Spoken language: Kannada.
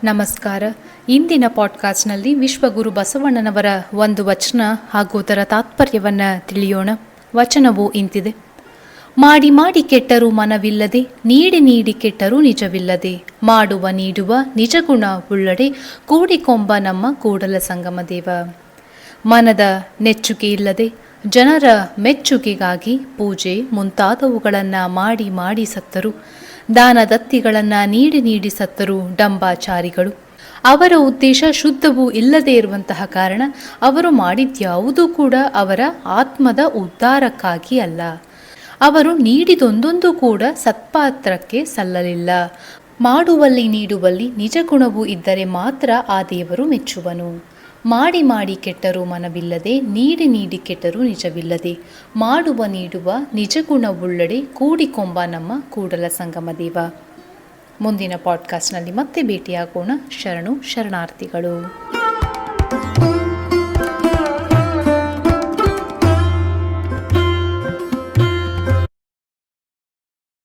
ನಮಸ್ಕಾರ. ಇಂದಿನ ಪಾಡ್ಕಾಸ್ಟ್ನಲ್ಲಿ ವಿಶ್ವಗುರು ಬಸವಣ್ಣನವರ ಒಂದು ವಚನ ಹಾಗೂ ಅದರ ತಾತ್ಪರ್ಯವನ್ನು ತಿಳಿಯೋಣ. ವಚನವು ಇಂತಿದೆ: ಮಾಡಿ ಮಾಡಿ ಕೆಟ್ಟರೂ ಮನವಿಲ್ಲದೆ, ನೀಡಿ ನೀಡಿ ಕೆಟ್ಟರೂ ನಿಜವಿಲ್ಲದೆ, ಮಾಡುವ ನೀಡುವ ನಿಜಗುಣ ಉಳ್ಳಡೆ, ಕೂಡಿಕೊಂಬ ನಮ್ಮ ಕೂಡಲ ಸಂಗಮ ದೇವ. ಮನದ ನೆಚ್ಚುಗೆ ಇಲ್ಲದೆ ಜನರ ಮೆಚ್ಚುಗೆಗಾಗಿ ಪೂಜೆ ಮುಂತಾದವುಗಳನ್ನು ಮಾಡಿ ಮಾಡಿ ಸತ್ತರು, ದಾನ ದತ್ತಿಗಳನ್ನು ನೀಡಿ ನೀಡಿ ಸತ್ತರು ಡಂಬಾಚಾರಿಗಳು. ಅವರ ಉದ್ದೇಶ ಶುದ್ಧವೂ ಇಲ್ಲದೆ ಇರುವಂತಹ ಕಾರಣ ಅವರು ಮಾಡಿದ್ಯಾವುದೂ ಕೂಡ ಅವರ ಆತ್ಮದ ಉದ್ಧಾರಕ್ಕಾಗಿ ಅಲ್ಲ. ಅವರು ನೀಡಿದೊಂದೊಂದು ಕೂಡ ಸತ್ಪಾತ್ರಕ್ಕೆ ಸಲ್ಲಲಿಲ್ಲ. ಮಾಡುವಲ್ಲಿ ನೀಡುವಲ್ಲಿ ನಿಜ ಗುಣವು ಇದ್ದರೆ ಮಾತ್ರ ಆ ದೇವರು ಮೆಚ್ಚುವನು. ಮಾಡಿ ಮಾಡಿ ಕೆಟ್ಟರೂ ಮನವಿಲ್ಲದೆ, ನೀಡಿ ನೀಡಿ ಕೆಟ್ಟರೂ ನಿಜವಿಲ್ಲದೆ, ಮಾಡುವ ನೀಡುವ ನಿಜಗುಣವುಳ್ಳಡೆ, ಕೂಡಿಕೊಂಬ ನಮ್ಮ ಕೂಡಲ ಸಂಗಮ ದೇವ. ಮುಂದಿನ ಪಾಡ್ಕಾಸ್ಟ್ನಲ್ಲಿ ಮತ್ತೆ ಭೇಟಿಯಾಗೋಣ. ಶರಣು ಶರಣಾರ್ಥಿಗಳು.